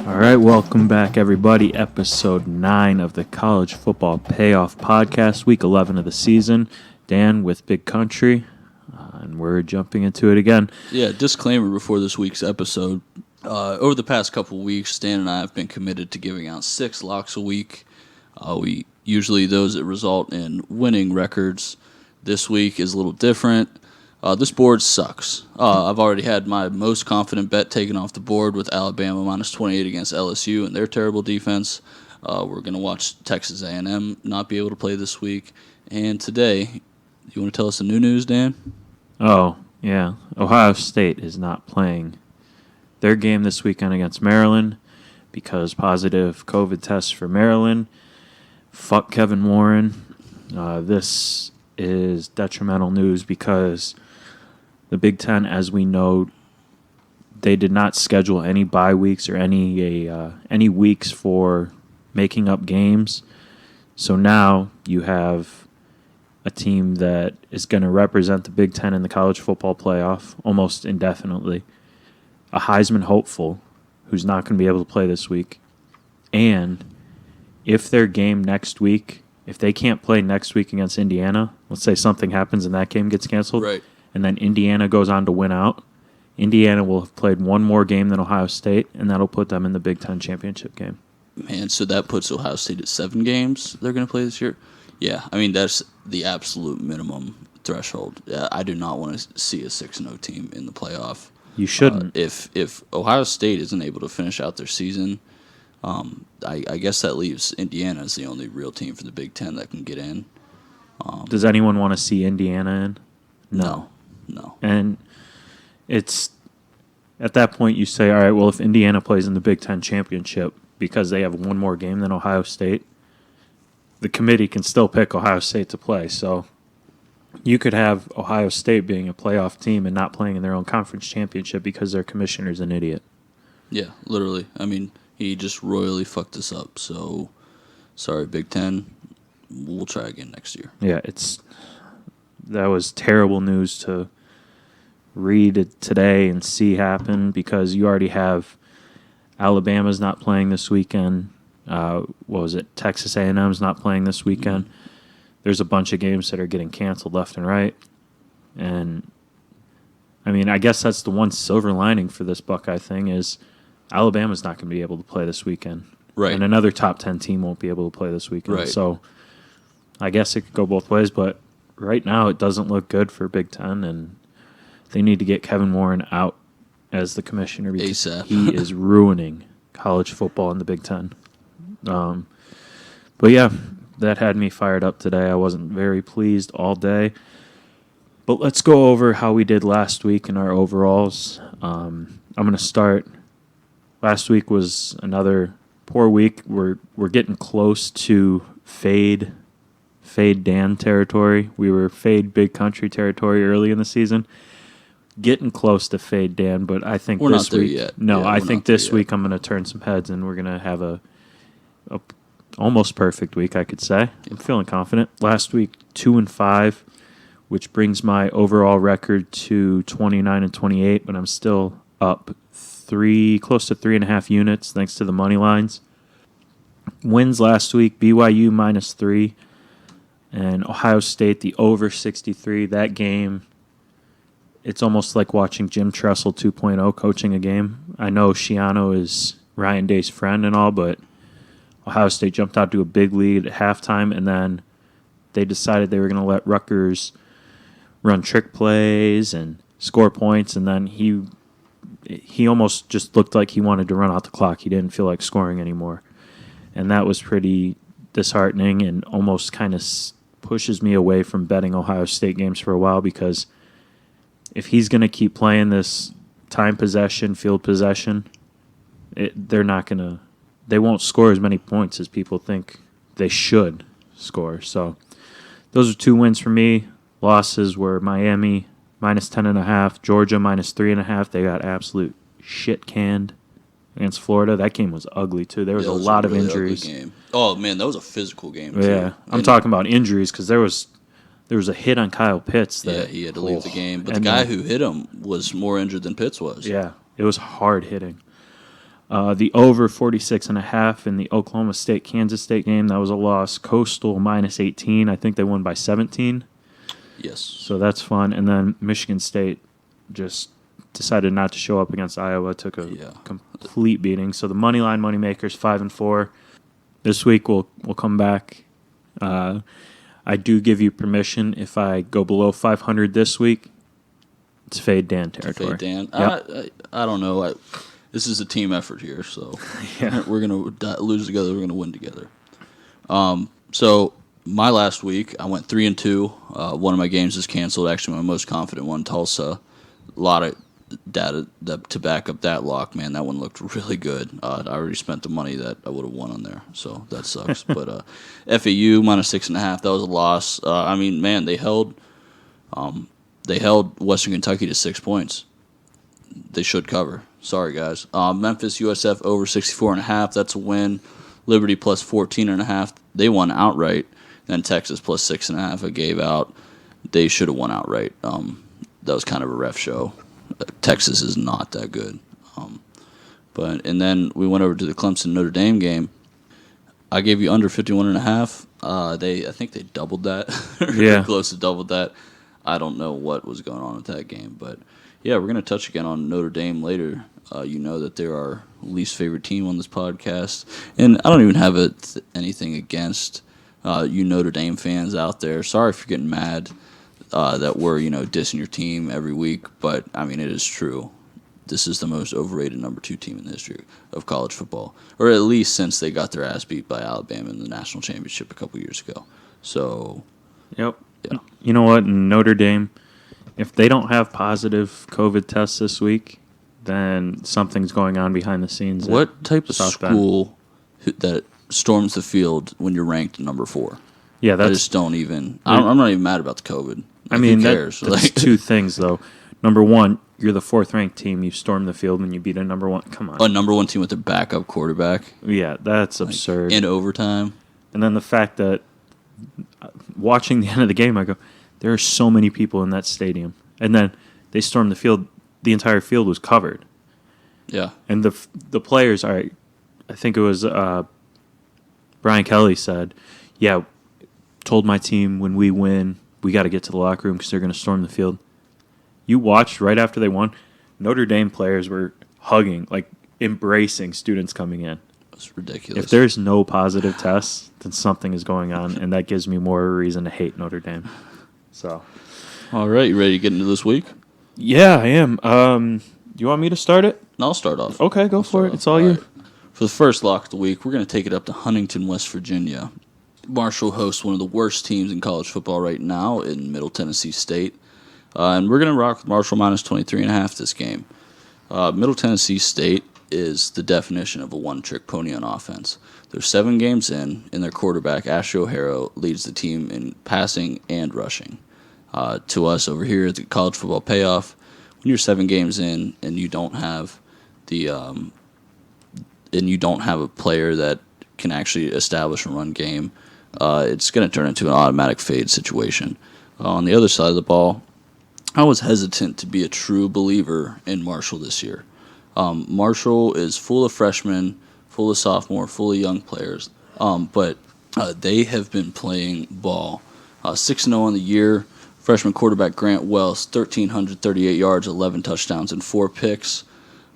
All right, welcome back, everybody. Episode 9 of the College Football Payoff podcast, week 11 of the season. Dan with Big Country, and we're jumping into it again. Yeah, disclaimer before this week's episode. Over the past couple weeks, Stan and I have been committed to giving out 6 locks a week. We usually those that result in winning records. This week is a little different. This board sucks. I've already had my most confident bet taken off the board with Alabama minus 28 against LSU and their terrible defense. We're going to watch Texas A&M not be able to play this week. And today, you want to tell us the new news, Dan? Oh, yeah. Ohio State is not playing their game this weekend against Maryland because positive COVID tests for Maryland. Fuck Kevin Warren. This is detrimental news because the Big Ten, as we know, they did not schedule any bye weeks or any weeks for making up games. So now you have a team that is going to represent the Big Ten in the College Football Playoff almost indefinitely, a Heisman hopeful who's not going to be able to play this week, and if their game next week, if they can't play next week against Indiana, let's say something happens and that game gets canceled, right, and then Indiana goes on to win out, Indiana will have played one more game than Ohio State, and that'll put them in the Big Ten championship game. Man, so that puts Ohio State at 7 games they're going to play this year? Yeah, I mean, that's the absolute minimum threshold. I do not want to see a 6-0 team in the playoff. You shouldn't. If Ohio State isn't able to finish out their season, I guess that leaves Indiana as the only real team for the Big Ten that can get in. Does anyone want to see Indiana in? No. And it's at that point you say, all right, well, if Indiana plays in the Big Ten championship because they have one more game than Ohio State, the committee can still pick Ohio State to play. So you could have Ohio State being a playoff team and not playing in their own conference championship because their commissioner's an idiot. Yeah, literally. I mean, he just royally fucked us up. So, sorry, Big Ten. We'll try again next year. Yeah, that was terrible news to read it today and see happen because you already have Alabama's not playing this weekend. Texas A&M's not playing this weekend. Mm-hmm. There's a bunch of games that are getting canceled left and right. And, I mean, I guess that's the one silver lining for this Buckeye thing is Alabama's not going to be able to play this weekend. Right. And another top 10 team won't be able to play this weekend. Right. So I guess it could go both ways, but right now it doesn't look good for Big Ten, and they need to get Kevin Warren out as the commissioner because ASAP. He is ruining college football in the Big Ten. But yeah, that had me fired up today. I wasn't very pleased all day. But let's go over how we did last week in our overalls. I'm going to start. Last week was another poor week. We're getting close to fade Dan territory. We were fade Big Country territory early in the season. Getting close to fade Dan, but I think we're this not there week. Yet. No, yeah, I think this week I'm going to turn some heads and we're going to have a almost perfect week, I could say. I'm feeling confident. Last week 2-5, which brings my overall record to 29-28, but I'm still up close to 3.5 units thanks to the money lines. Wins last week, BYU -3, and Ohio State the over 63. That game, it's almost like watching Jim Tressel 2.0 coaching a game. I know Schiano is Ryan Day's friend and all, but Ohio State jumped out to a big lead at halftime, and then they decided they were going to let Rutgers run trick plays and score points, and then he almost just looked like he wanted to run out the clock. He didn't feel like scoring anymore. And that was pretty disheartening and almost kind of pushes me away from betting Ohio State games for a while because if he's going to keep playing this time possession, field possession, they won't score as many points as people think they should score. So those are 2 wins for me. Losses were Miami -10.5, Georgia -3.5. They got absolute shit canned against Florida. That game was ugly too. There was a lot of injuries. Game. Oh man, that was a physical game too. Yeah, I'm talking about injuries because there was a hit on Kyle Pitts. He had to leave the game. But the guy who hit him was more injured than Pitts was. Yeah, it was hard hitting. The over 46.5 in the Oklahoma State-Kansas State game, that was a loss. Coastal minus 18. I think they won by 17. Yes. So that's fun. And then Michigan State just decided not to show up against Iowa, took a complete beating. So the moneyline moneymakers 5-4. This week we'll come back. I do give you permission if I go below 500 this week. It's fade Dan territory. Fade Dan. Yep. I don't know. This is a team effort here, so Yeah. we're gonna lose together. We're gonna win together. So my last week, I went 3-2. One of my games is canceled. Actually, my most confident one, Tulsa. A lot of data to back up that lock. Man, that one looked really good. I already spent the money that I would have won on there, so that sucks. But FAU minus 6.5. That was a loss. I mean, man, they held Western Kentucky to 6 points. They should cover. Sorry, guys. Memphis USF over 64.5. That's a win. Liberty plus 14.5. They won outright. Then Texas plus 6.5. I gave out. They should have won outright. That was kind of a ref show. Texas is not that good. And then we went over to the Clemson Notre Dame game. I gave you under 51.5. I think they doubled that. Yeah. Close to doubled that. I don't know what was going on with that game, but yeah, we're going to touch again on Notre Dame later. You know that they're our least favorite team on this podcast, and I don't even have anything against you Notre Dame fans out there. Sorry if you're getting mad that we're dissing your team every week, but I mean it is true. This is the most overrated number 2 team in the history of college football, or at least since they got their ass beat by Alabama in the national championship a couple years ago. So, Yep. yeah. You know what? In Notre Dame, if they don't have positive COVID tests this week, then something's going on behind the scenes. What type of South Bend. school that storms the field when you're ranked number 4? Yeah, I just don't even. I'm not even mad about the COVID. Like, who cares? That's two things, though. Number one, you're the 4th-ranked team. You storm the field when you beat a number 1. Come on. A number 1 team with a backup quarterback. Yeah, that's absurd. In overtime. And then the fact that watching the end of the game, I go, there are so many people in that stadium. And then they stormed the field. The entire field was covered. Yeah. And the players are, I think it was Brian Kelly said, yeah, told my team when we win, we got to get to the locker room because they're going to storm the field. You watched right after they won, Notre Dame players were hugging, like embracing students coming in. It's ridiculous. If there's no positive tests, then something is going on, and that gives me more reason to hate Notre Dame. So, all right, you ready to get into this week? Yeah, I am. You want me to start it? I'll start off. Okay, go for it. It's all you. Right. For the first lock of the week, we're going to take it up to Huntington, West Virginia. Marshall hosts one of the worst teams in college football right now in Middle Tennessee State. And we're going to rock with Marshall minus 23.5 this game. Middle Tennessee State is the definition of a one-trick pony on offense. They're 7 games in, and their quarterback, Asher O'Hara, leads the team in passing and rushing. To us over here at the College Football Payoff, when you're 7 games in and you don't have a player that can actually establish a run game, it's going to turn into an automatic fade situation. On the other side of the ball, I was hesitant to be a true believer in Marshall this year. Marshall is full of freshmen, full of sophomore, full of young players, but they have been playing ball. 6-0 on the year. Freshman quarterback Grant Wells, 1,338 yards, 11 touchdowns, and 4 picks.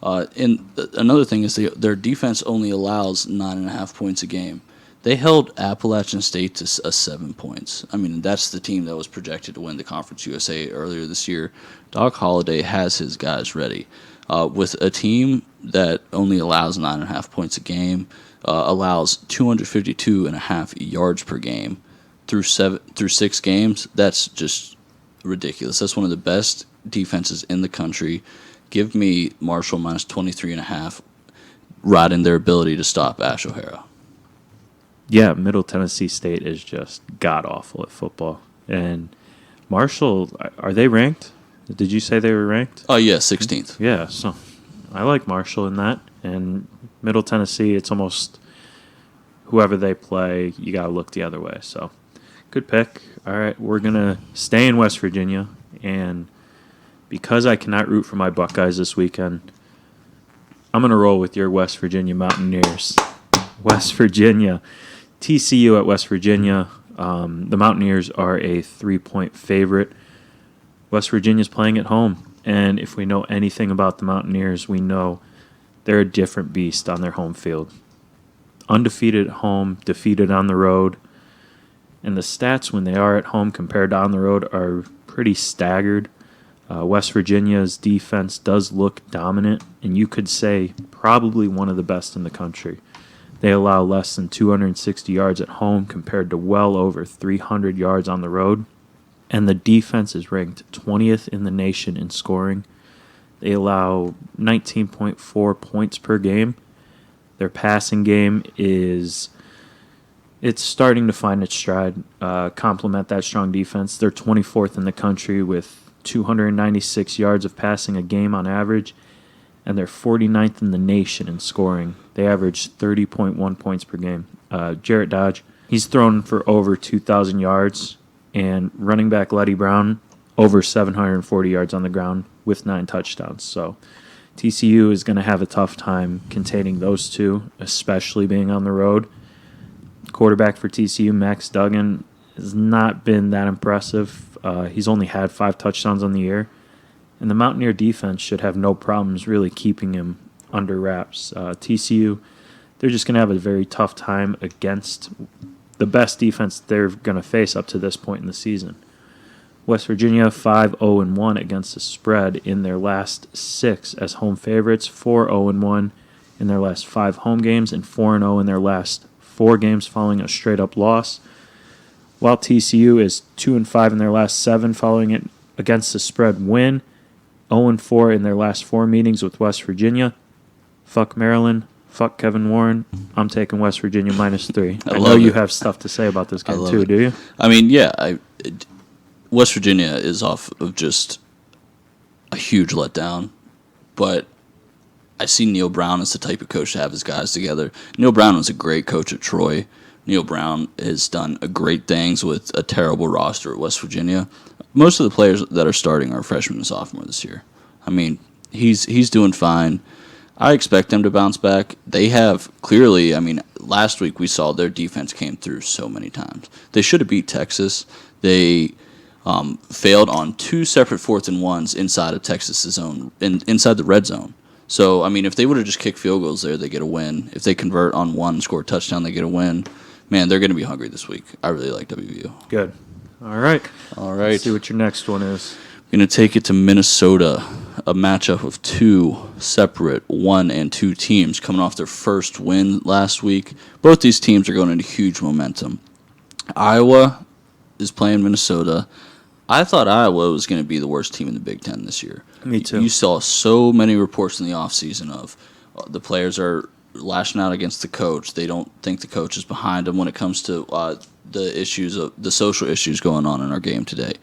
And another thing is their defense only allows 9.5 points a game. They held Appalachian State to 7 points. I mean, that's the team that was projected to win the Conference USA earlier this year. Doc Holliday has his guys ready. With a team that only allows 9.5 points a game, allows 252.5 yards per game through 6 games, that's just ridiculous. That's one of the best defenses in the country. Give me Marshall minus 23.5, riding their ability to stop Ash O'Hara. Yeah, Middle Tennessee State is just god-awful at football. And Marshall, are they ranked? Did you say they were ranked? Oh, yeah, 16th. Yeah, so I like Marshall in that. And Middle Tennessee, it's almost whoever they play, you got to look the other way. So good pick. All right, we're going to stay in West Virginia. And because I cannot root for my Buckeyes this weekend, I'm going to roll with your West Virginia Mountaineers. West Virginia. TCU at West Virginia. The Mountaineers are a 3-point favorite. West Virginia's playing at home. And if we know anything about the Mountaineers, we know they're a different beast on their home field. Undefeated at home, defeated on the road. And the stats when they are at home compared to on the road are pretty staggered. West Virginia's defense does look dominant, and you could say probably one of the best in the country. They allow less than 260 yards at home compared to well over 300 yards on the road. And the defense is ranked 20th in the nation in scoring. They allow 19.4 points per game. Their passing game it's starting to find its stride, complement that strong defense. They're 24th in the country with 296 yards of passing a game on average, and they're 49th in the nation in scoring. They average 30.1 points per game. Jarrett Dodge, he's thrown for over 2,000 yards, and running back Letty Brown, over 740 yards on the ground with 9 touchdowns. So TCU is going to have a tough time containing those two, especially being on the road. Quarterback for TCU, Max Duggan, has not been that impressive. He's only had 5 touchdowns on the year. And the Mountaineer defense should have no problems really keeping him under wraps. TCU, they're just going to have a very tough time against the best defense they're going to face up to this point in the season. West Virginia 5-0-1 against the spread in their last 6 as home favorites, 4-0-1 in their last 5 home games, and 4-0 in their last 4 games following a straight-up loss. While TCU is 2-5 in their last 7 following it against the spread win, 0-4 in their last 4 meetings with West Virginia. Fuck Maryland. Fuck Kevin Warren. I'm taking West Virginia -3. I know you have stuff to say about this game too, do you? I mean, yeah. West Virginia is off of just a huge letdown, but I see Neil Brown as the type of coach to have his guys together. Neil Brown was a great coach at Troy. Neil Brown has done great things with a terrible roster at West Virginia. Most of the players that are starting are freshmen and sophomore this year. I mean, he's doing fine. I expect them to bounce back. They have clearly, I mean, last week we saw their defense came through so many times. They should have beat Texas. They failed on 2 separate 4th and 1s inside of Texas's zone, inside the red zone. So, I mean, if they would have just kicked field goals there, they get a win. If they convert on 1 and score a touchdown, they get a win. Man, they're going to be hungry this week. I really like WVU. Good. All right. Let's see what your next one is. I'm going to take it to Minnesota, a matchup of 2 separate 1 and 2 teams coming off their first win last week. Both these teams are going into huge momentum. Iowa is playing Minnesota. I thought Iowa was going to be the worst team in the Big Ten this year. Me too. You saw so many reports in the offseason of the players are lashing out against the coach. They don't think the coach is behind them when it comes to the issues of the social issues going on in our game today.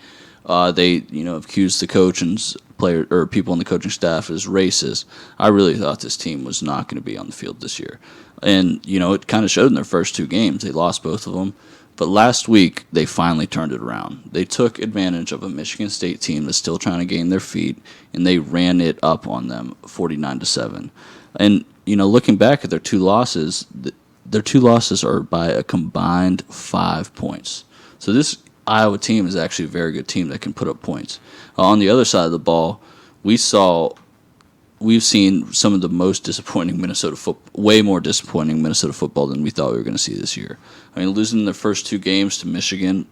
They accused the coach and player or people on the coaching staff as racist. I really thought this team was not going to be on the field this year, and it kind of showed in their first 2 games. They lost both of them. But last week, they finally turned it around. They took advantage of a Michigan State team that's still trying to gain their feet, and they ran it up on them 49-7. And, looking back at their 2 losses, their 2 losses are by a combined 5 points. So this Iowa team is actually a very good team that can put up points. On the other side of the ball, we've seen some of the most disappointing way more disappointing Minnesota football than we thought we were going to see this year. I mean, losing their first 2 games to Michigan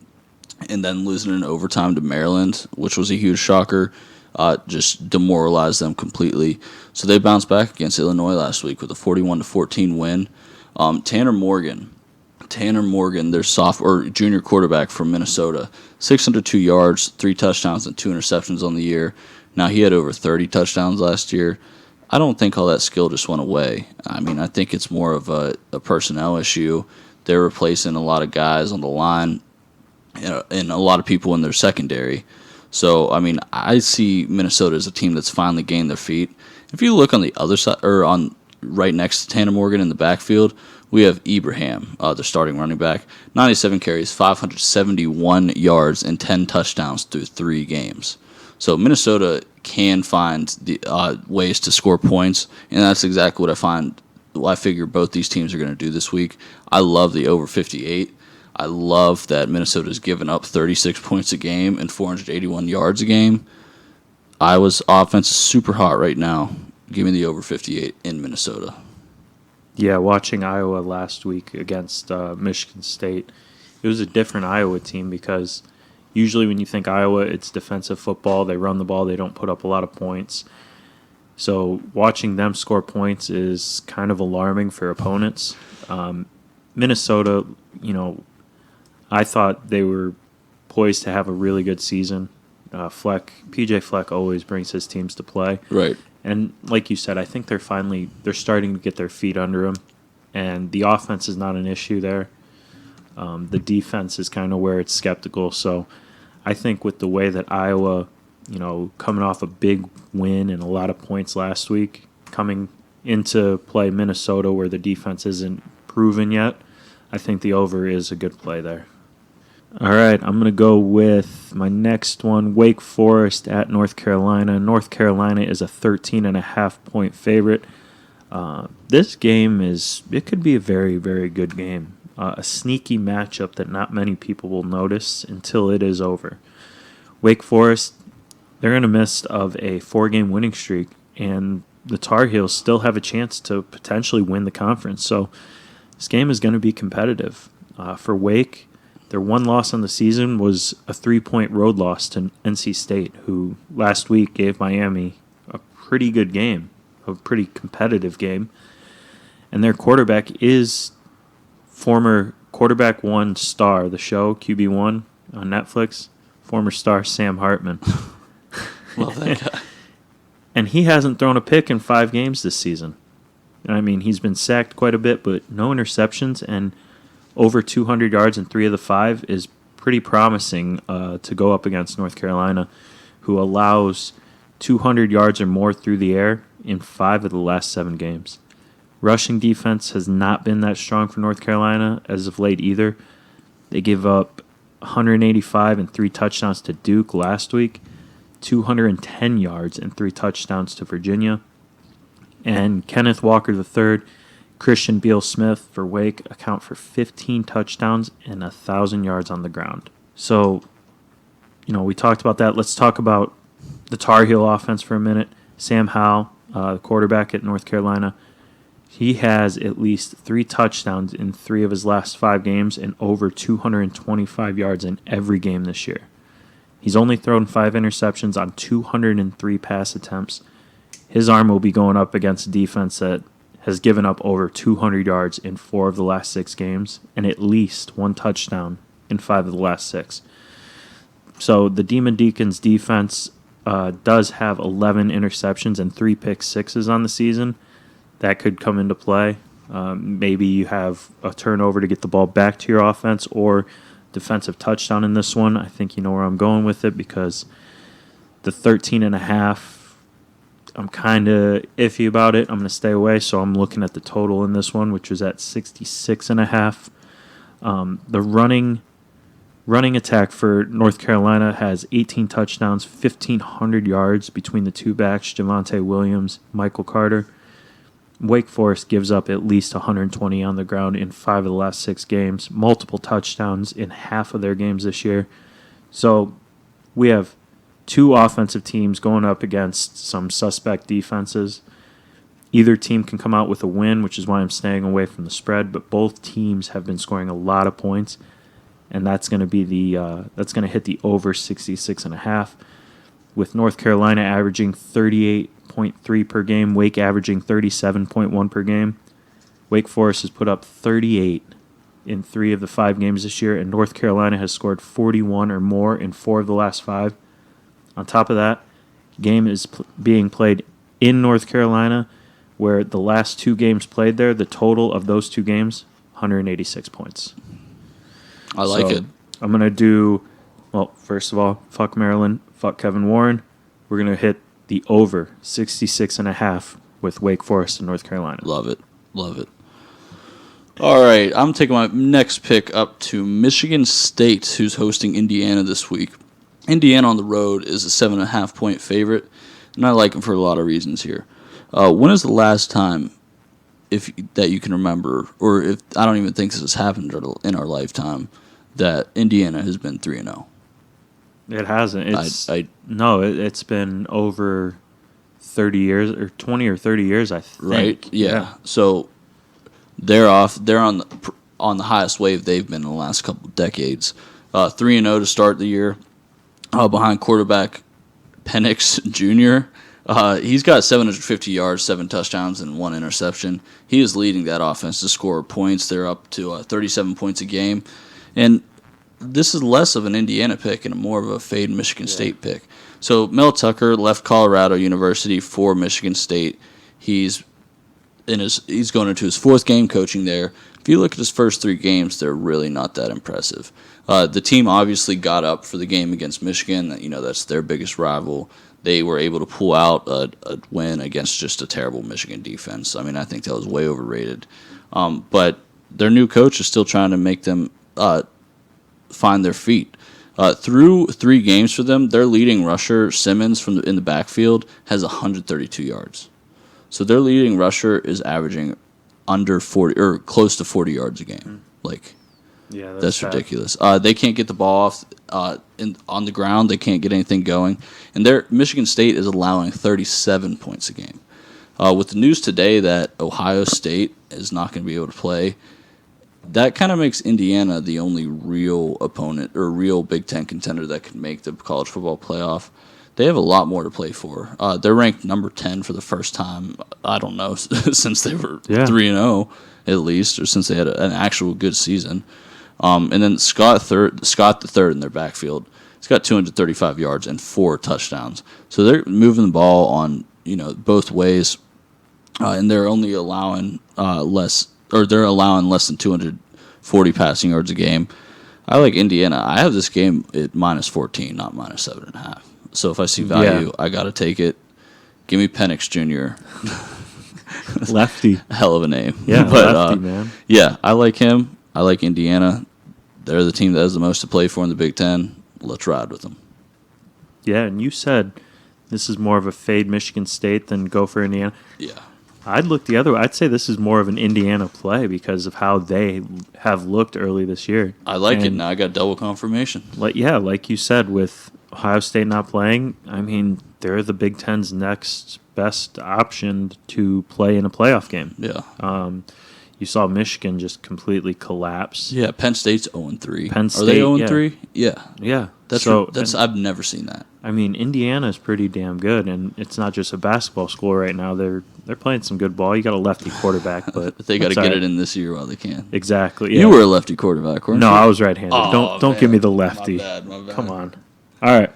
and then losing in overtime to Maryland, which was a huge shocker, just demoralized them completely. So they bounced back against Illinois last week with a 41-14 win. Tanner Morgan, their junior quarterback from Minnesota, 602 yards, 3 touchdowns, and 2 interceptions on the year. Now, he had over 30 touchdowns last year. I don't think all that skill just went away. I mean, I think it's more of a personnel issue. They're replacing a lot of guys on the line and a lot of people in their secondary. So, I mean, I see Minnesota as a team that's finally gained their feet. If you look on the other side, or on right next to Tanner Morgan in the backfield, we have Ibrahim, the starting running back, 97 carries, 571 yards, and 10 touchdowns through 3 games. So Minnesota can find the ways to score points, and that's exactly what I figure both these teams are going to do this week. I love the over 58. I love that Minnesota's given up 36 points a game and 481 yards a game. Iowa's offense is super hot right now. Give me the over 58 in Minnesota. Yeah, watching Iowa last week against Michigan State, it was a different Iowa team because usually when you think Iowa, it's defensive football. They run the ball. They don't put up a lot of points. So watching them score points is kind of alarming for opponents. Minnesota, I thought they were poised to have a really good season. PJ Fleck always brings his teams to play. Right. And like you said, I think they're starting to get their feet under them, and the offense is not an issue there. The defense is kind of where it's skeptical. So I think with the way that Iowa, coming off a big win and a lot of points last week, coming into play Minnesota where the defense isn't proven yet, I think the over is a good play there. All right, I'm going to go with my next one, Wake Forest at North Carolina. North Carolina is a 13.5-point favorite. This game it could be a very, very good game. A sneaky matchup that not many people will notice until it is over. Wake Forest, they're in the midst of a 4-game winning streak, and the Tar Heels still have a chance to potentially win the conference. So this game is going to be competitive. For Wake, their one loss on the season was a 3-point road loss to NC State, who last week gave Miami a pretty good game, a pretty competitive game. And their quarterback is former Quarterback One star, the show, QB1 on Netflix, former star Sam Hartman. Love that guy. And he hasn't thrown a pick in 5 games this season. I mean, he's been sacked quite a bit, but no interceptions, and over 200 yards in 3 of the 5 is pretty promising to go up against North Carolina, who allows 200 yards or more through the air in 5 of the last 7 games. Rushing defense has not been that strong for North Carolina as of late either. They give up 185 and 3 touchdowns to Duke last week, 210 yards and 3 touchdowns to Virginia. And Kenneth Walker III, Christian Beal-Smith for Wake account for 15 touchdowns and 1,000 yards on the ground. So, we talked about that. Let's talk about the Tar Heel offense for a minute. Sam Howell, the quarterback at North Carolina, he has at least 3 touchdowns in 3 of his last 5 games and over 225 yards in every game this year. He's only thrown 5 interceptions on 203 pass attempts. His arm will be going up against a defense that has given up over 200 yards in 4 of the last 6 games and at least 1 touchdown in 5 of the last 6. So the Demon Deacons defense does have 11 interceptions and 3 pick sixes on the season. That could come into play. Maybe you have a turnover to get the ball back to your offense or defensive touchdown in this one. I think you know where I'm going with it because the 13.5, I'm kind of iffy about it. I'm going to stay away, so I'm looking at the total in this one, which was at 66.5. The running attack for North Carolina has 18 touchdowns, 1,500 yards between the 2 backs, Javonte Williams, Michael Carter. Wake Forest gives up at least 120 on the ground in 5 of the last 6 games, multiple touchdowns in half of their games this year. So we have 2 offensive teams going up against some suspect defenses. Either team can come out with a win, which is why I'm staying away from the spread, but both teams have been scoring a lot of points, and that's going to be that's going to hit the over 66.5, with North Carolina averaging 38.3 per game, Wake averaging 37.1 per game. Wake Forest has put up 38 in 3 of the 5 games this year, and North Carolina has scored 41 or more in 4 of the last 5. On top of that, game is being played in North Carolina, where the last 2 games played there, the total of those 2 games, 186 points. I like it. I'm going to do, well, first of all, fuck Maryland, fuck Kevin Warren. We're going to hit the over 66.5 with Wake Forest and North Carolina. Love it. Love it. All right, I'm taking my next pick up to Michigan State, who's hosting Indiana this week. Indiana on the road is a 7.5-point favorite, and I like them for a lot of reasons here. When is the last time, if that you can remember, or if I don't even think this has happened in our lifetime, that Indiana has been 3-0? It hasn't. It's been over 30 years or 20 or 30 years, I think. Right? Yeah. So they're on the highest wave they've been in the last couple of decades. 3-0 to start the year, behind quarterback Penix Jr. He's got 750 yards, 7 touchdowns, and 1 interception. He is leading that offense to score points. They're up to 37 points a game. And this is less of an Indiana pick and more of a fade Michigan State pick. So Mel Tucker left Colorado University for Michigan State. He's going into his 4th game coaching there. If you look at his first 3 games, they're really not that impressive. The team obviously got up for the game against Michigan. That's their biggest rival. They were able to pull out a win against just a terrible Michigan defense. I mean, I think that was way overrated. But their new coach is still trying to make them find their feet. Through 3 games for them, their leading rusher, Simmons, in the backfield, has 132 yards. So their leading rusher is averaging under 40 or close to 40 yards a game. That's ridiculous. They can't get the ball off on the ground. They can't get anything going. And Michigan State is allowing 37 points a game. With the news today that Ohio State is not going to be able to play, that kind of makes Indiana the only real opponent or real Big Ten contender that can make the college football playoff. They have a lot more to play for. They're ranked number 10 for the first time, I don't know, since they were 3-0 at least, or since they had an actual good season. And then Scott the third in their backfield. He's got 235 yards and 4 touchdowns. So they're moving the ball on both ways, and they're only allowing less than 240 passing yards a game. I like Indiana. I have this game at -14, not -7.5. So if I see value, I got to take it. Give me Penix Jr. Lefty. Hell of a name. Yeah, but, lefty, man. Yeah, I like him. I like Indiana. They're the team that has the most to play for in the Big Ten. Let's ride with them. Yeah, and you said this is more of a fade Michigan State than go for Indiana. Yeah. I'd look the other way. I'd say this is more of an Indiana play because of how they have looked early this year. I like it. Now I got double confirmation. Like you said, with Ohio State not playing, I mean, they're the Big Ten's next best option to play in a playoff game. Yeah. You saw Michigan just completely collapse. Yeah, Penn State's 0-3. Penn State, are they 0-3? Yeah. Yeah. That's I've never seen that. I mean, Indiana's pretty damn good, and it's not just a basketball school right now. They're playing some good ball. You got a lefty quarterback, but they got to get it in this year while they can. Exactly. Yeah. You were a lefty quarterback, weren't you? No, I was right-handed. Don't give me the lefty. My bad. Come on. All right.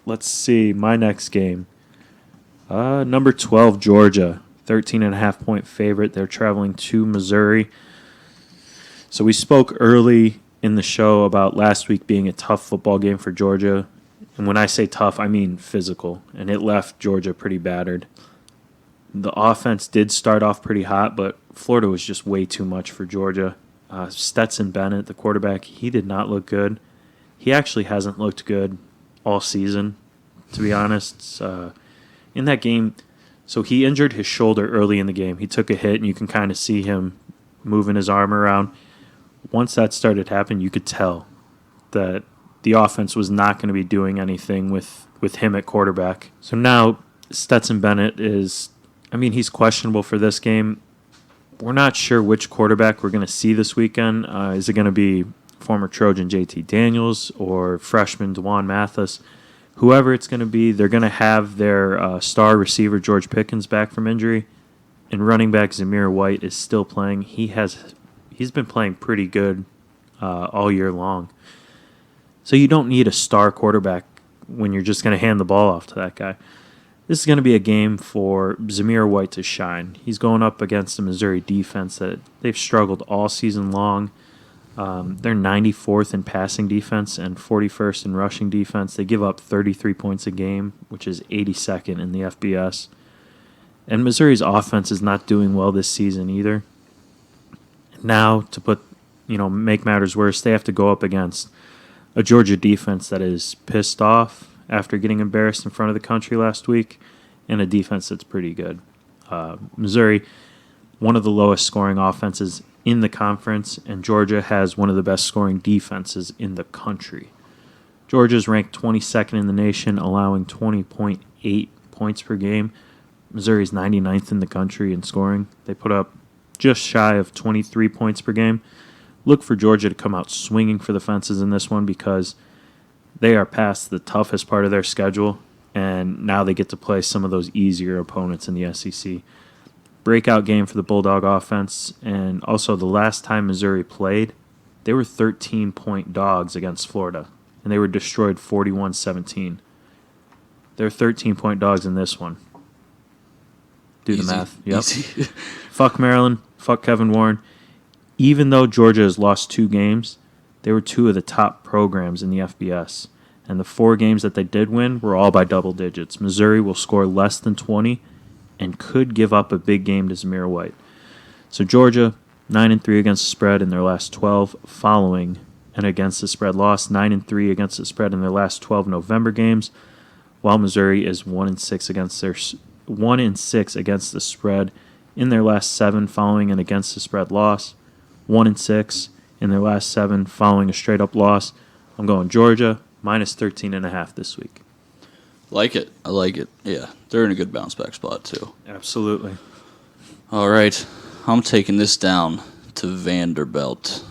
Let's see my next game. Number 12, Georgia, 13.5-point favorite. They're traveling to Missouri. So we spoke early in the show about last week being a tough football game for Georgia. And when I say tough, I mean physical. And it left Georgia pretty battered. The offense did start off pretty hot, but Florida was just way too much for Georgia. Stetson Bennett, the quarterback, he did not look good. He actually hasn't looked good all season, to be honest. In that game, so he injured his shoulder early in the game. He took a hit, and you can kind of see him moving his arm around. Once that started happening, you could tell that the offense was not going to be doing anything with him at quarterback. So now Stetson Bennett he's questionable for this game. We're not sure which quarterback we're going to see this weekend. Is it going to be former Trojan JT Daniels or freshman Dwan Mathis? Whoever it's going to be, they're going to have their star receiver George Pickens back from injury, and running back Zamir White is still playing. He's been playing pretty good all year long. So you don't need a star quarterback when you're just going to hand the ball off to that guy. This is going to be a game for Zamir White to shine. He's going up against the Missouri defense that they've struggled all season long. They're 94th in passing defense and 41st in rushing defense. They give up 33 points a game, which is 82nd in the FBS. And Missouri's offense is not doing well this season either. Now, to make matters worse, they have to go up against a Georgia defense that is pissed off after getting embarrassed in front of the country last week, and a defense that's pretty good. Missouri, one of the lowest scoring offenses in the conference, and Georgia has one of the best scoring defenses in the country. Georgia's ranked 22nd in the nation, allowing 20.8 points per game. Missouri's 99th in the country in scoring. They put up just shy of 23 points per game. Look for Georgia to come out swinging for the fences in this one because they are past the toughest part of their schedule, and now they get to play some of those easier opponents in the SEC. Breakout game for the Bulldog offense, and also the last time Missouri played, they were 13-point dogs against Florida, and they were destroyed 41-17. They're 13-point dogs in this one. Do the math. Yep. Easy. Fuck Maryland. Fuck Kevin Warren. Even though Georgia has lost 2 games, they were 2 of the top programs in the FBS. And the 4 games that they did win were all by double digits. Missouri will score less than 20 and could give up a big game to Zamir White. So Georgia, 9-3 against the spread in their last 12, following an against the spread loss, 9-3 against the spread in their last 12 November games, while Missouri is 1-6 against the spread in their last 7 following an against the spread loss, 1-6 in their last 7 following a straight up loss. I'm going Georgia minus 13.5 this week. Like it. I like it. Yeah, they're in a good bounce back spot too. Absolutely. All right, I'm taking this down to Vanderbilt.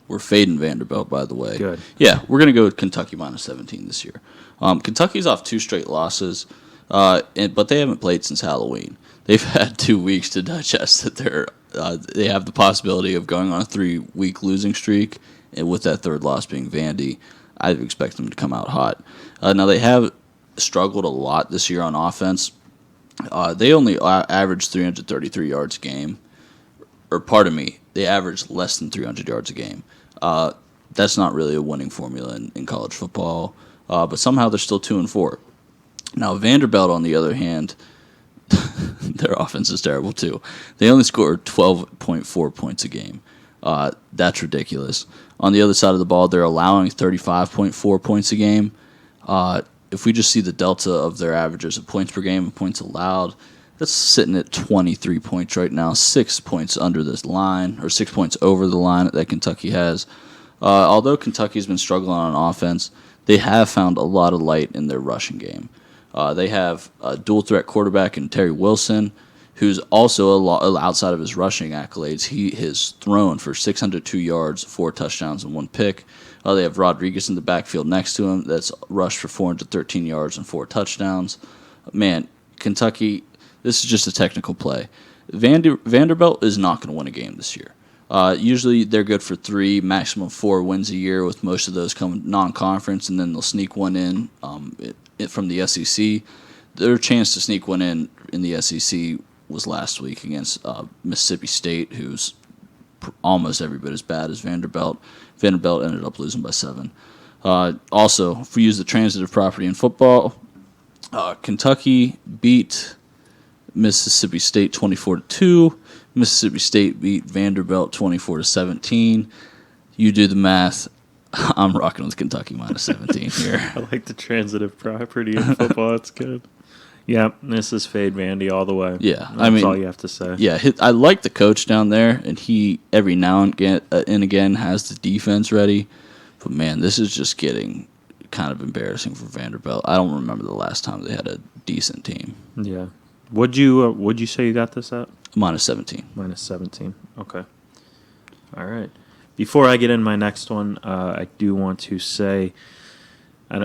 We're fading Vanderbilt, by the way. Good. Yeah, we're going to go with Kentucky minus 17 this year. Kentucky's off 2 straight losses, but they haven't played since Halloween. They've had 2 weeks to digest that they have the possibility of going on a 3-week losing streak, and with that third loss being Vandy, I expect them to come out hot. Now, they have struggled a lot this year on offense. They only average 333 yards a game. Or pardon me, they average less than 300 yards a game. That's not really a winning formula in college football, but somehow they're still 2-4. Now, Vanderbilt, on the other hand, their offense is terrible too. They only score 12.4 points a game. That's ridiculous. On the other side of the ball, they're allowing 35.4 points a game. If we just see the delta of their averages of points per game and points allowed, that's sitting at 23 points right now, 6 points under this line, or 6 points over the line that Kentucky has. Although Kentucky's been struggling on offense, they have found a lot of light in their rushing game. They have a dual-threat quarterback in Terry Wilson, who's also, outside of his rushing accolades, he has thrown for 602 yards, 4 touchdowns, and 1 pick. They have Rodriguez in the backfield next to him that's rushed for 413 yards and 4 touchdowns. Man, Kentucky, this is just a technical play. Vanderbilt is not going to win a game this year. Usually they're good for 3, maximum 4 wins a year, with most of those coming non-conference, and then they'll sneak one in from the SEC. Their chance to sneak one in the SEC was last week against Mississippi State, who's almost every bit as bad as Vanderbilt. Vanderbilt ended up losing by 7. Also, if we use the transitive property in football, Kentucky beat Mississippi State 24-2. Mississippi State beat Vanderbilt 24-17. You do the math. I'm rocking with Kentucky minus 17 here. I like the transitive property in football. That's good. Yeah, this is fade Vandy all the way. Yeah, that's all you have to say. Yeah, I like the coach down there, and he every now and again has the defense ready. But man, this is just getting kind of embarrassing for Vanderbilt. I don't remember the last time they had a decent team. Yeah. Would you say you got this at? Minus 17. Minus 17. Okay. All right. Before I get in my next one, I do want to say,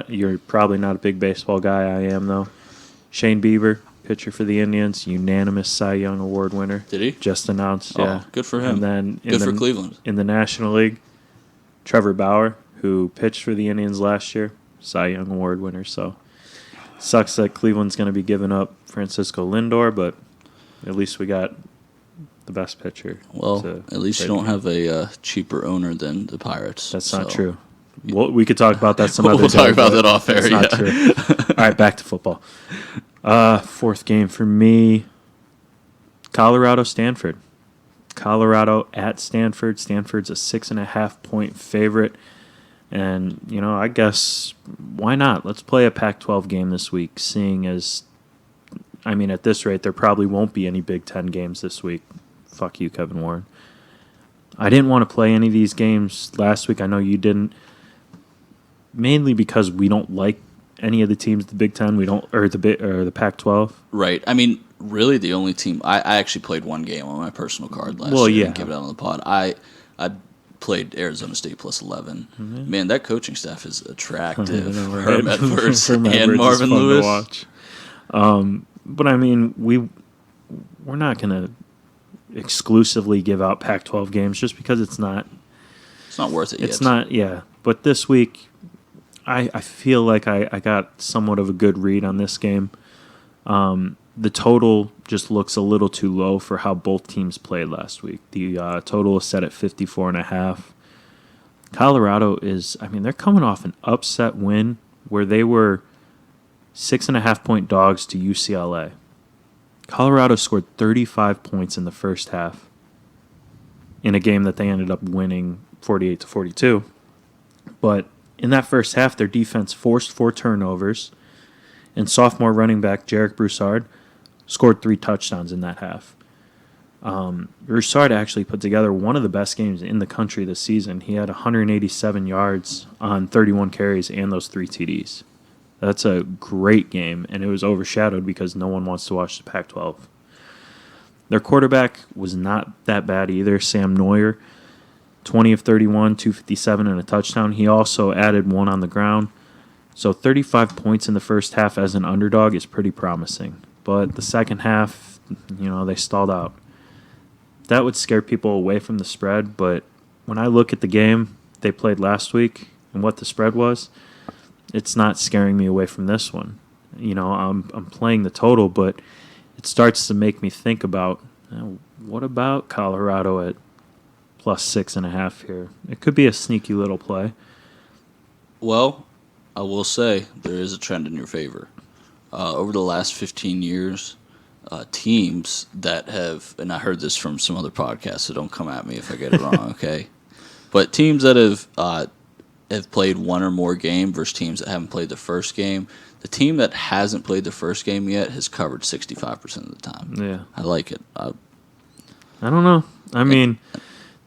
you're probably not a big baseball guy. I am, though. Shane Bieber, pitcher for the Indians, unanimous Cy Young Award winner. Did he? Just announced, oh, yeah. Good for him. And then good for Cleveland. In the National League, Trevor Bauer, who pitched for the Indians last year, Cy Young Award winner. So, sucks that Cleveland's going to be giving up Francisco Lindor, but at least we got the best pitcher. Well, at least you don't have a cheaper owner than the Pirates. That's not true. We could talk about that some other day. We'll talk about that off air. That's not true. All right, back to football. Fourth game for me, Colorado-Stanford. Colorado at Stanford. Stanford's a 6.5-point favorite. And, I guess why not? Let's play a Pac-12 game this week, seeing as, at this rate, there probably won't be any Big Ten games this week. Fuck you, Kevin Warren. I didn't want to play any of these games last week. I know you didn't. Mainly because we don't like any of the teams, the Big Ten, or the Pac-12. Right. Really the only team I actually played one game on my personal card last year and give it out on the pod. I played Arizona State plus 11. Mm-hmm. Man, that coaching staff is attractive. Herm Edwards and Marvin Lewis. But we're not going to exclusively give out Pac-12 games just because it's not worth it yet. It's not, yeah. But this week, I feel like I got somewhat of a good read on this game. The total just looks a little too low for how both teams played last week. The total is set at 54.5. Colorado is, they're coming off an upset win where they were 6.5-point dogs to UCLA. Colorado scored 35 points in the first half in a game that they ended up winning 48-42. But in that first half, their defense forced 4 turnovers, and sophomore running back Jarek Broussard scored 3 touchdowns in that half. Broussard actually put together one of the best games in the country this season. He had 187 yards on 31 carries and those 3 TDs. That's a great game, and it was overshadowed because no one wants to watch the Pac-12. Their quarterback was not that bad either, Sam Neuer, 20 of 31, 257 and a touchdown. He also added 1 on the ground. So 35 points in the first half as an underdog is pretty promising. But the second half, they stalled out. That would scare people away from the spread, but when I look at the game they played last week and what the spread was, it's not scaring me away from this one. I'm playing the total, but it starts to make me think about, what about Colorado at plus 6.5 here? It could be a sneaky little play. Well, I will say there is a trend in your favor. Over the last 15 years, teams that have, and I heard this from some other podcasts, so don't come at me if I get it wrong, okay? But teams that have played one or more game versus teams that haven't played the first game, the team that hasn't played the first game yet has covered 65% of the time. Yeah. I like it. I don't know.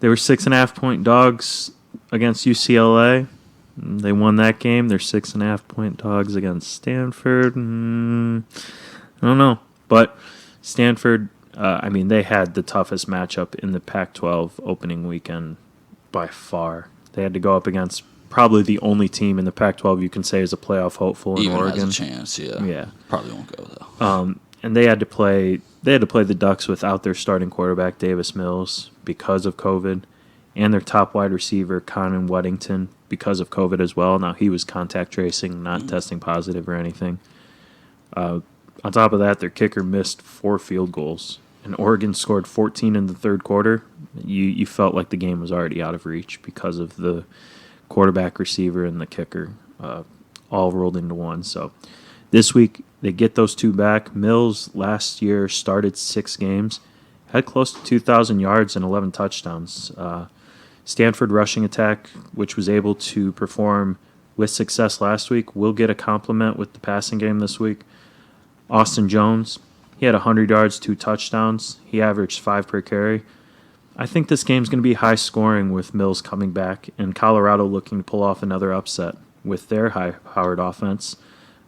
They were 6.5-point dogs against UCLA. They won that game. They're 6.5-point dogs against Stanford. I don't know. But Stanford, they had the toughest matchup in the Pac-12 opening weekend by far. They had to go up against probably the only team in the Pac-12 you can say is a playoff hopeful in Oregon. Even has a chance, yeah. Yeah. Probably won't go, though. And they had to play the Ducks without their starting quarterback, Davis Mills, because of COVID, and their top wide receiver, Conan Weddington, because of COVID as well. Now, he was contact tracing, not testing positive or anything. On top of that, their kicker missed 4 field goals, and Oregon scored 14 in the third quarter. You felt like the game was already out of reach because of the quarterback, receiver, and the kicker all rolled into one. So this week, they get those 2 back. Mills last year started 6 games, had close to 2,000 yards and 11 touchdowns. Stanford rushing attack, which was able to perform with success last week, will get a compliment with the passing game this week. Austin Jones, he had 100 yards, 2 touchdowns. He averaged 5 per carry. I think this game's going to be high scoring with Mills coming back and Colorado looking to pull off another upset with their high-powered offense.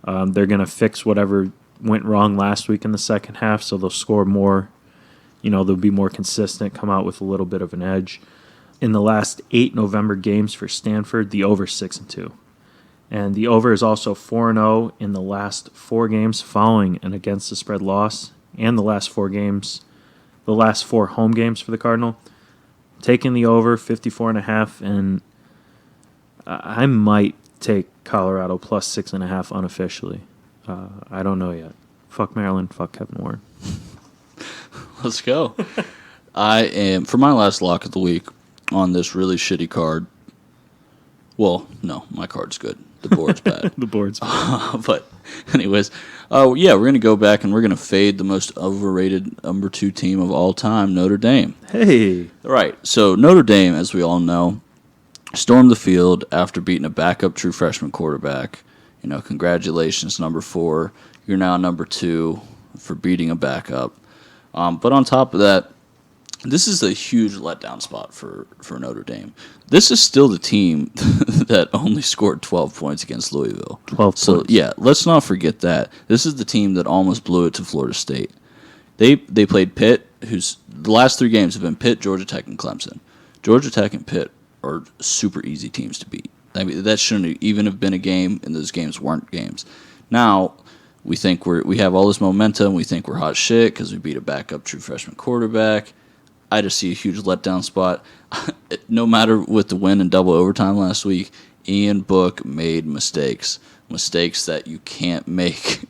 They're going to fix whatever went wrong last week in the second half, so they'll score more. They'll be more consistent, come out with a little bit of an edge. In the last 8 November games for Stanford, the over 6-2. And the over is also 4-0 in the last 4 games following an against the spread loss, and the last 4 home games for the Cardinal. Taking the over 54.5, and I might take Colorado plus 6.5 unofficially. I don't know yet. Fuck Maryland. Fuck Kevin Warren. Let's go. I am, for my last lock of the week on this really shitty card. Well, no, my card's good. The board's bad. The board's bad. But anyways, we're going to go back and we're going to fade the most overrated number 2 team of all time, Notre Dame. Hey. Right. So Notre Dame, as we all know, stormed the field after beating a backup true freshman quarterback. Congratulations, number 4. You're now number 2 for beating a backup. But on top of that, this is a huge letdown spot for Notre Dame. This is still the team that only scored 12 points against Louisville. 12 So, points. yeah, let's not forget that. This is the team that almost blew it to Florida State. They played Pitt, who's the last 3 games have been Pitt, Georgia Tech, and Clemson. Georgia Tech and Pitt are super easy teams to beat. I mean, that shouldn't even have been a game, and those games weren't games. Now, we think we have all this momentum. We think we're hot shit because we beat a backup true freshman quarterback. I just see a huge letdown spot. No matter with the win in double overtime last week, Ian Book made mistakes that you can't make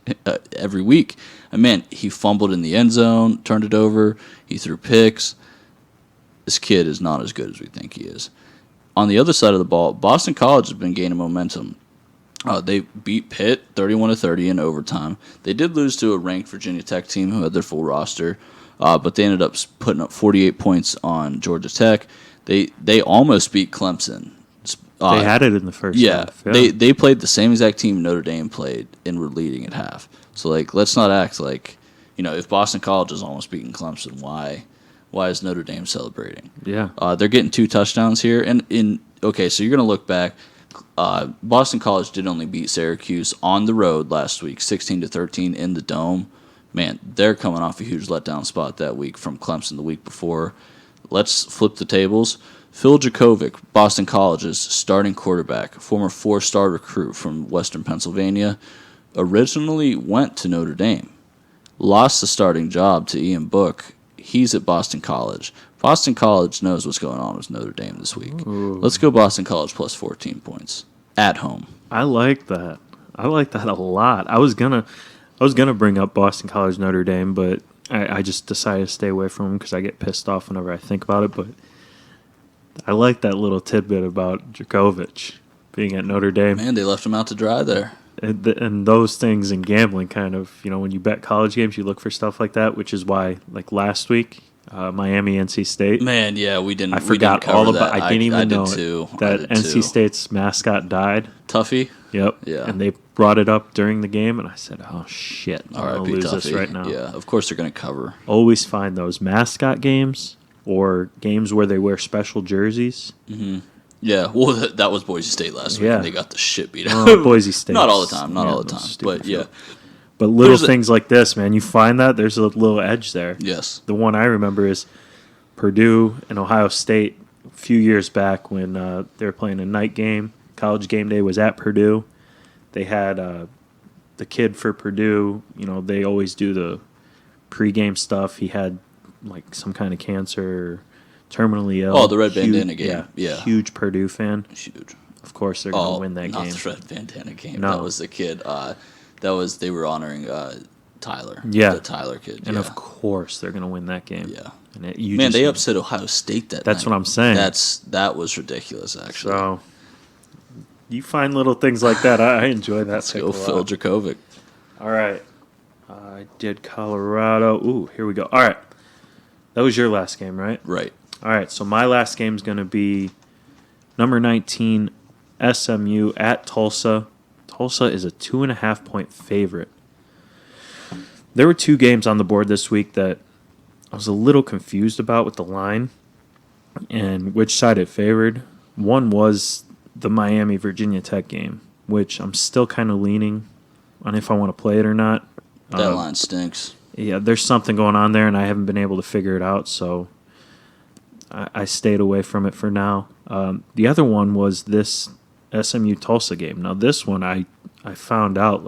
every week. He fumbled in the end zone, turned it over, he threw picks. This kid is not as good as we think he is. On the other side of the ball, Boston College has been gaining momentum. They beat Pitt 31-30 in overtime. They did lose to a ranked Virginia Tech team who had their full roster, but they ended up putting up 48 points on Georgia Tech. They almost beat Clemson. They had it in the first half. Yeah. They played the same exact team Notre Dame played and were leading at half. So, let's not act like, if Boston College is almost beating Clemson, why is Notre Dame celebrating? Yeah. They're getting 2 touchdowns here. So you're going to look back. Boston College did only beat Syracuse on the road last week, 16-13 in the Dome. Man, they're coming off a huge letdown spot that week from Clemson the week before. Let's flip the tables. Phil Jakovic, Boston College's starting quarterback, former 4-star recruit from Western Pennsylvania, originally went to Notre Dame. Lost the starting job to Ian Book. He's at Boston College. Boston College knows what's going on with Notre Dame this week. Ooh. Let's go Boston College plus 14 points at home. I like that. I like that a lot. I was gonna bring up Boston College Notre Dame, but I just decided to stay away from them because I get pissed off whenever I think about it. But I like that little tidbit about Djokovic being at Notre Dame. Man, they left him out to dry there. And those things in gambling kind of, when you bet college games, you look for stuff like that, which is why, last week, Miami, NC State. Man, yeah, we didn't. I forgot we didn't all cover about. that. I didn't even know that NC State's mascot died. Tuffy. Yep. Yeah. And they brought it up during the game, and I said, "Oh shit, I'm gonna R.I.P. lose Tuffy. this right now." Yeah, of course they're gonna cover. Always find those mascot games or games where they wear special jerseys. Mm-hmm. Yeah, well, that was Boise State last week, and they got the shit beat out. Boise State. Not all the time, but yeah. But little things like this, man, you find that there's a little edge there. Yes. The one I remember is Purdue and Ohio State a few years back when they were playing a night game. College game day was at Purdue. They had the kid for Purdue, they always do the pregame stuff. He had some kind of cancer, terminally ill. Oh, the red bandana game. Yeah. Huge Purdue fan. Huge. Of course they're going to win that not game. Not the red bandana game. No. That was the kid. They were honoring Tyler. Yeah. The Tyler kid. And of course they're going to win that game. Yeah. And they upset Ohio State that That's night. what I'm saying. That was ridiculous, actually. So you find little things like that. I enjoy that. Let's go Phil Jakovic. All right. I did Colorado. Ooh, here we go. All right. That was your last game, right? Right. All right. So my last game is going to be number 19, SMU at Tulsa. Tulsa is a 2.5-point favorite. There were 2 games on the board this week that I was a little confused about with the line and which side it favored. One was the Miami-Virginia Tech game, which I'm still kind of leaning on if I want to play it or not. That line stinks. Yeah, there's something going on there, and I haven't been able to figure it out, so I stayed away from it for now. The other one was this SMU-Tulsa game. Now, this one I found out,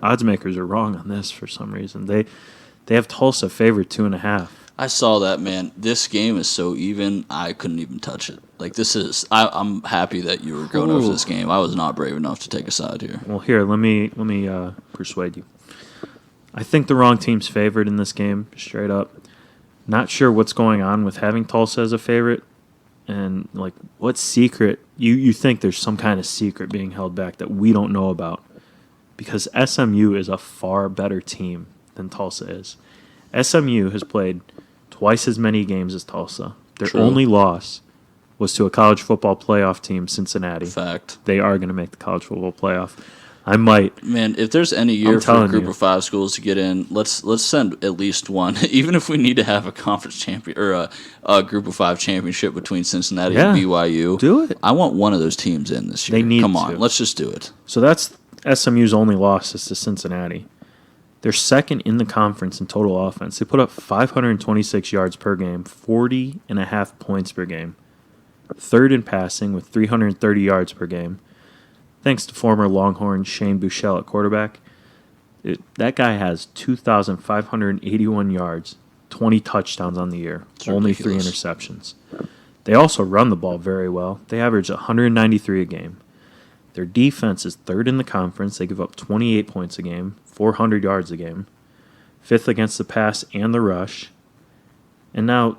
odds makers are wrong on this for some reason. They have Tulsa favored 2.5. I saw that, man. This game is so even, I couldn't even touch it. I'm happy that you were going over this game. I was not brave enough to take a side here. Well, here, let me persuade you. I think the wrong team's favored in this game, straight up. Not sure what's going on with having Tulsa as a favorite, and what secret you think there's some kind of secret being held back that we don't know about, because SMU is a far better team than Tulsa is. SMU has played twice as many games as Tulsa. Their True. only loss was to a college football playoff team, Cincinnati. Fact. They are going to make the college football playoff. I might. Man, if there's any year for a group of 5 schools to get in, let's send at least one. Even if we need to have a conference champion or a group of 5 championship between Cincinnati and BYU, do it. I want one of those teams in this year. They need Come on, to. let's just do it. So that's SMU's only loss is to Cincinnati. They're second in the conference in total offense. They put up 526 yards per game, 40.5 points per game. Third in passing with 330 yards per game. Thanks to former Longhorn Shane Buechele at quarterback. That guy has 2,581 yards, 20 touchdowns on the year, only 3 interceptions. They also run the ball very well. They average 193 a game. Their defense is third in the conference. They give up 28 points a game, 400 yards a game, fifth against the pass and the rush. And now,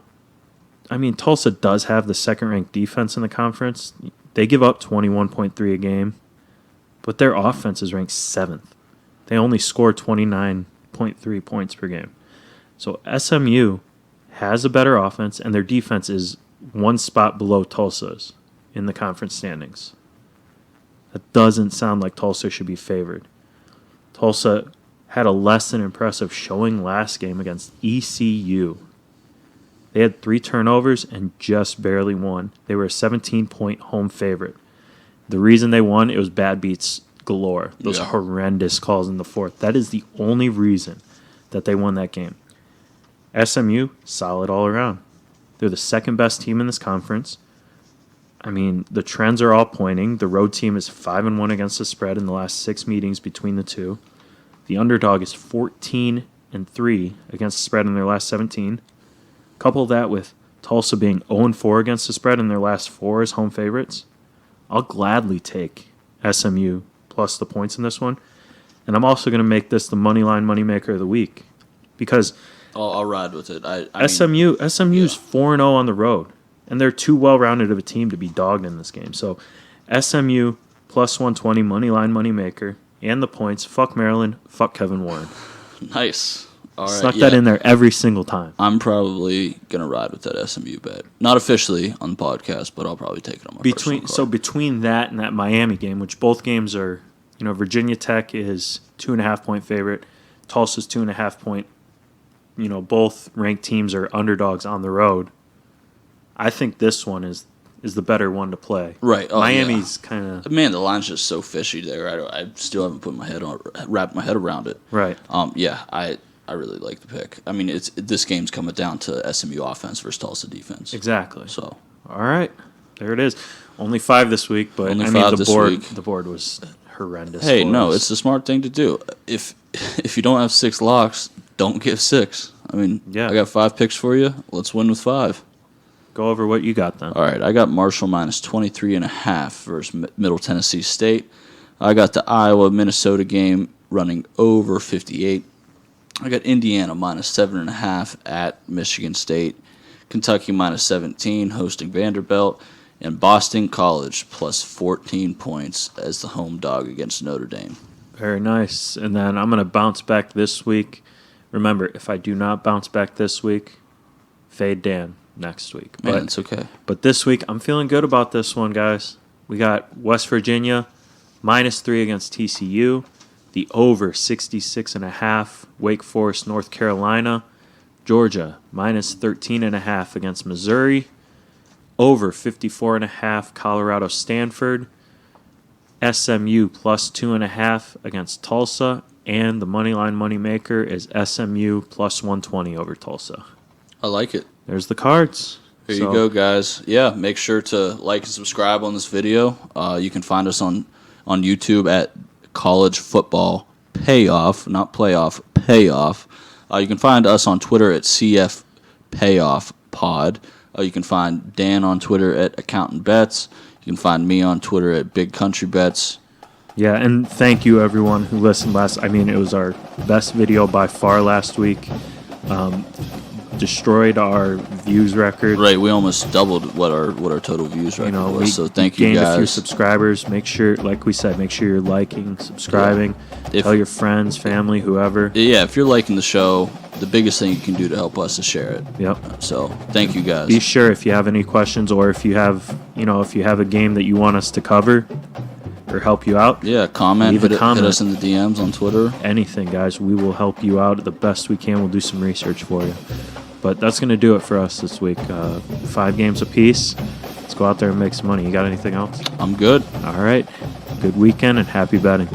Tulsa does have the second-ranked defense in the conference. They give up 21.3 a game. But their offense is ranked 7th. They only score 29.3 points per game. So SMU has a better offense, and their defense is one spot below Tulsa's in the conference standings. That doesn't sound like Tulsa should be favored. Tulsa had a less than impressive showing last game against ECU. They had 3 turnovers and just barely won. They were a 17-point home favorite. The reason they won, it was bad beats galore. Those horrendous calls in the fourth. That is the only reason that they won that game. SMU, solid all around. They're the second best team in this conference. The trends are all pointing. The road team is 5-1 against the spread in the last 6 meetings between the two. The underdog is 14-3 against the spread in their last 17. Couple that with Tulsa being 0-4 against the spread in their last 4 as home favorites. I'll gladly take SMU plus the points in this one. And I'm also going to make this the moneyline moneymaker of the week. Because I'll ride with it. SMU's 4-0 on the road. And they're too well-rounded of a team to be dogged in this game. So SMU plus 120 moneyline moneymaker and the points. Fuck Maryland. Fuck Kevin Warren. Nice. All right, Snuck that in there every single time. I'm probably going to ride with that SMU bet. Not officially on the podcast, but I'll probably take it on my personal card. So between that and that Miami game, which both games are, Virginia Tech is 2.5-point favorite. Tulsa's 2.5-point. Both ranked teams are underdogs on the road. I think this one is the better one to play. Right. Oh, Miami's kind of... Man, the line's just so fishy there. I still haven't wrapped my head around it. Right. I really like the pick. This game's coming down to SMU offense versus Tulsa defense. Exactly. So, all right, there it is. Only 5 this week, but the board was horrendous. Hey, no, it's the smart thing to do. If you don't have 6 locks, don't give 6. I got 5 picks for you. Let's win with 5. Go over what you got then. All right, I got Marshall minus 23.5 versus Middle Tennessee State. I got the Iowa-Minnesota game running over 58. I got Indiana minus 7.5 at Michigan State. Kentucky minus 17 hosting Vanderbilt. And Boston College plus 14 points as the home dog against Notre Dame. Very nice. And then I'm going to bounce back this week. Remember, if I do not bounce back this week, fade Dan next week. It's okay. But this week, I'm feeling good about this one, guys. We got West Virginia minus 3 against TCU. The over 66.5, Wake Forest, North Carolina. Georgia minus 13.5 against Missouri. Over 54.5, Colorado, Stanford. SMU plus 2.5 against Tulsa. And the moneyline moneymaker is SMU plus 120 over Tulsa. I like it. There's the cards. Here you go, guys. Yeah, make sure to like and subscribe on this video. You can find us on YouTube at College Football Payoff, not Playoff, Payoff. You can find us on Twitter at CF Payoff Pod. You can find Dan on Twitter at Accountant Bets. You can find me on Twitter at Big Country Bets. Yeah, and thank you everyone who listened last. It was our best video by far last week. destroyed our views record. Right, we almost doubled what our total views record was. So thank you gained guys. a few subscribers. Make sure, like we said, make sure you're liking, subscribing. Yeah. Tell your friends, family, whoever. Yeah, if you're liking the show, the biggest thing you can do to help us is share it. Yep. So thank you guys. Be sure if you have any questions or if you have a game that you want us to cover or help you out. Yeah, comment. Leave a comment. Hit us in the DMs on Twitter. Anything, guys. We will help you out the best we can. We'll do some research for you. But that's going to do it for us this week. 5 games apiece. Let's go out there and make some money. You got anything else? I'm good. All right. Good weekend and happy betting.